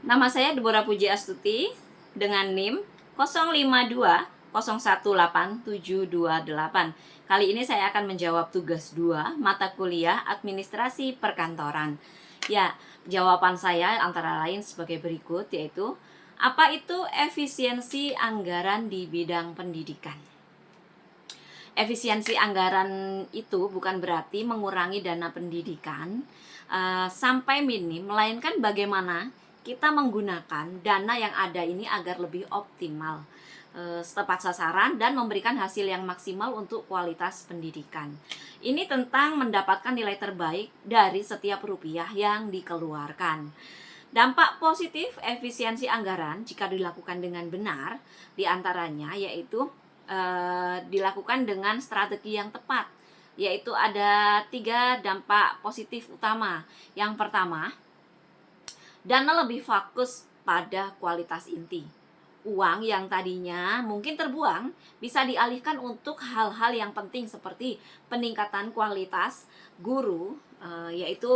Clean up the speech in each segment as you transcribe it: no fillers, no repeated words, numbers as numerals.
Nama saya Deborah Puji Astuti dengan NIM 052018728. Kali ini saya akan menjawab tugas 2 mata kuliah Administrasi Perkantoran. Ya, jawaban saya antara lain sebagai berikut, yaitu apa itu efisiensi anggaran di bidang pendidikan? Efisiensi anggaran itu bukan berarti mengurangi dana pendidikan sampai minim, melainkan bagaimana kita menggunakan dana yang ada ini agar lebih optimal, tepat sasaran, dan memberikan hasil yang maksimal untuk kualitas pendidikan. Ini tentang mendapatkan nilai terbaik dari setiap rupiah yang dikeluarkan. Dampak positif efisiensi anggaran jika dilakukan dengan benar, diantaranya yaitu dilakukan dengan strategi yang tepat, yaitu ada 3 dampak positif utama. Yang pertama, dana lebih fokus pada kualitas inti. Uang yang tadinya mungkin terbuang bisa dialihkan untuk hal-hal yang penting seperti peningkatan kualitas guru, yaitu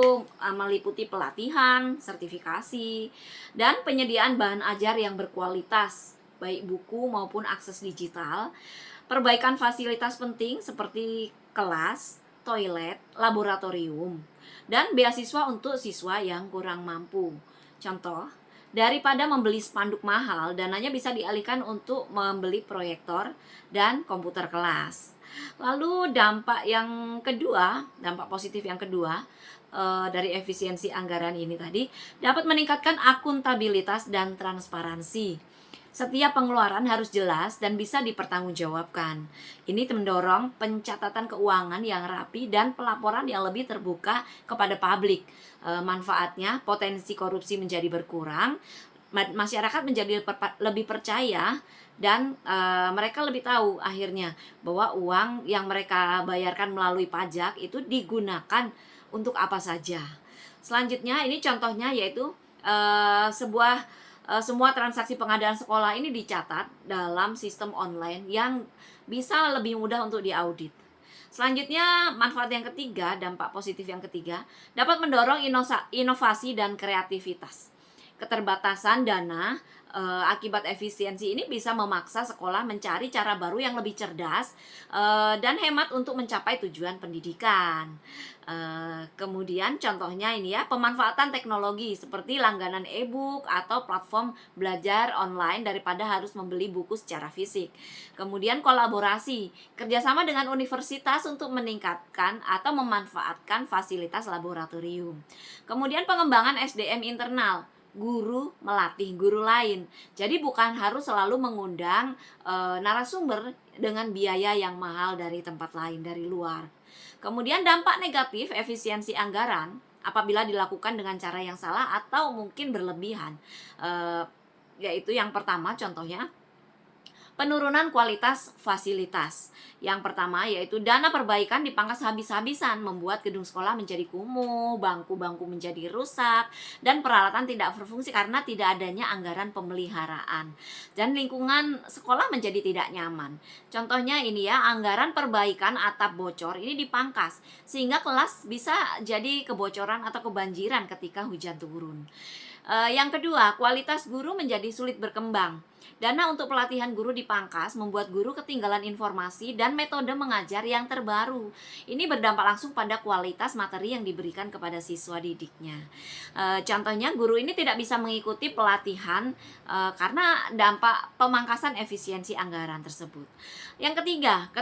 meliputi pelatihan, sertifikasi, dan penyediaan bahan ajar yang berkualitas, baik buku maupun akses digital, perbaikan fasilitas penting seperti kelas, toilet, laboratorium, dan beasiswa untuk siswa yang kurang mampu. Contoh, daripada membeli spanduk mahal, dananya bisa dialihkan untuk membeli proyektor dan komputer kelas. Lalu dampak positif yang kedua dari efisiensi anggaran ini tadi, dapat meningkatkan akuntabilitas dan transparansi. Setiap pengeluaran harus jelas dan bisa dipertanggungjawabkan. Ini mendorong pencatatan keuangan yang rapi dan pelaporan yang lebih terbuka kepada publik. Manfaatnya, potensi korupsi menjadi berkurang, masyarakat menjadi lebih percaya, dan mereka lebih tahu akhirnya bahwa uang yang mereka bayarkan melalui pajak itu digunakan untuk apa saja. Selanjutnya, ini contohnya yaitu semua transaksi pengadaan sekolah ini dicatat dalam sistem online yang bisa lebih mudah untuk diaudit. Selanjutnya, manfaat yang ketiga, dampak positif yang ketiga, dapat mendorong inovasi dan kreativitas. Keterbatasan dana akibat efisiensi ini bisa memaksa sekolah mencari cara baru yang lebih cerdas dan hemat untuk mencapai tujuan pendidikan. Kemudian contohnya ini ya, pemanfaatan teknologi seperti langganan e-book atau platform belajar online daripada harus membeli buku secara fisik. Kemudian kolaborasi, kerjasama dengan universitas untuk meningkatkan atau memanfaatkan fasilitas laboratorium. Kemudian pengembangan SDM internal, guru melatih guru lain. Jadi bukan harus selalu mengundang narasumber dengan biaya yang mahal dari tempat lain, dari luar. Kemudian dampak negatif efisiensi anggaran apabila dilakukan dengan cara yang salah atau mungkin berlebihan, yaitu yang pertama contohnya penurunan kualitas fasilitas. Yang pertama yaitu dana perbaikan dipangkas habis-habisan, membuat gedung sekolah menjadi kumuh, bangku-bangku menjadi rusak, dan peralatan tidak berfungsi karena tidak adanya anggaran pemeliharaan. Dan lingkungan sekolah menjadi tidak nyaman. Contohnya ini ya, anggaran perbaikan atap bocor ini dipangkas, sehingga kelas bisa jadi kebocoran atau kebanjiran ketika hujan turun. Yang kedua, kualitas guru menjadi sulit berkembang. Dana untuk pelatihan guru dipangkas, membuat guru ketinggalan informasi dan metode mengajar yang terbaru. Ini berdampak langsung pada kualitas materi yang diberikan kepada siswa didiknya. Contohnya, guru ini tidak bisa mengikuti pelatihan karena dampak pemangkasan efisiensi anggaran tersebut. Yang ketiga,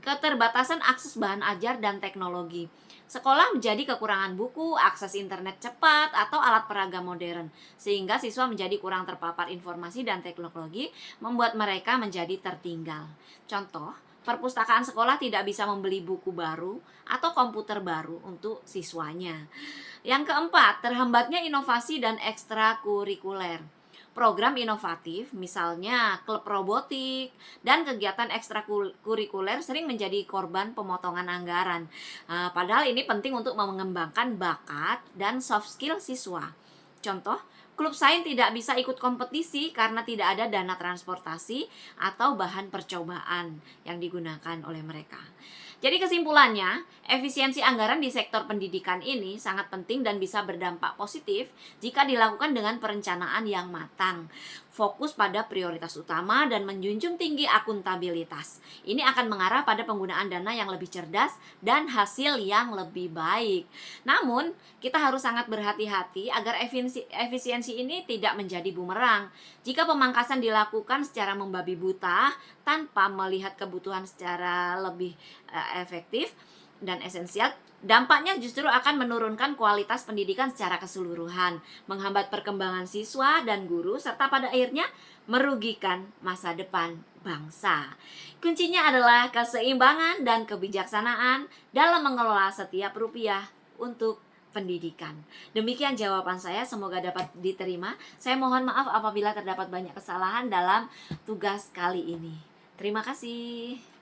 keterbatasan akses bahan ajar dan teknologi. Sekolah menjadi kekurangan buku, akses internet cepat, atau alat peraga modern, sehingga siswa menjadi kurang terpapar informasi dan teknologi, membuat mereka menjadi tertinggal. Contoh, perpustakaan sekolah tidak bisa membeli buku baru atau komputer baru untuk siswanya. Yang keempat, terhambatnya inovasi dan ekstrakurikuler. Program inovatif, misalnya klub robotik dan kegiatan ekstrakurikuler sering menjadi korban pemotongan anggaran. Padahal ini penting untuk mengembangkan bakat dan soft skill siswa. Contoh, klub sains tidak bisa ikut kompetisi karena tidak ada dana transportasi atau bahan percobaan yang digunakan oleh mereka. Jadi kesimpulannya, efisiensi anggaran di sektor pendidikan ini sangat penting dan bisa berdampak positif jika dilakukan dengan perencanaan yang matang, fokus pada prioritas utama dan menjunjung tinggi akuntabilitas. Ini akan mengarah pada penggunaan dana yang lebih cerdas dan hasil yang lebih baik. Namun, kita harus sangat berhati-hati agar efisiensi ini tidak menjadi bumerang. Jika pemangkasan dilakukan secara membabi buta tanpa melihat kebutuhan secara lebih efektif dan esensial, dampaknya justru akan menurunkan kualitas pendidikan secara keseluruhan, menghambat perkembangan siswa dan guru, serta pada akhirnya merugikan masa depan bangsa. Kuncinya adalah keseimbangan dan kebijaksanaan dalam mengelola setiap rupiah untuk pendidikan. Demikian jawaban saya, semoga dapat diterima. Saya mohon maaf apabila terdapat banyak kesalahan dalam tugas kali ini. Terima kasih.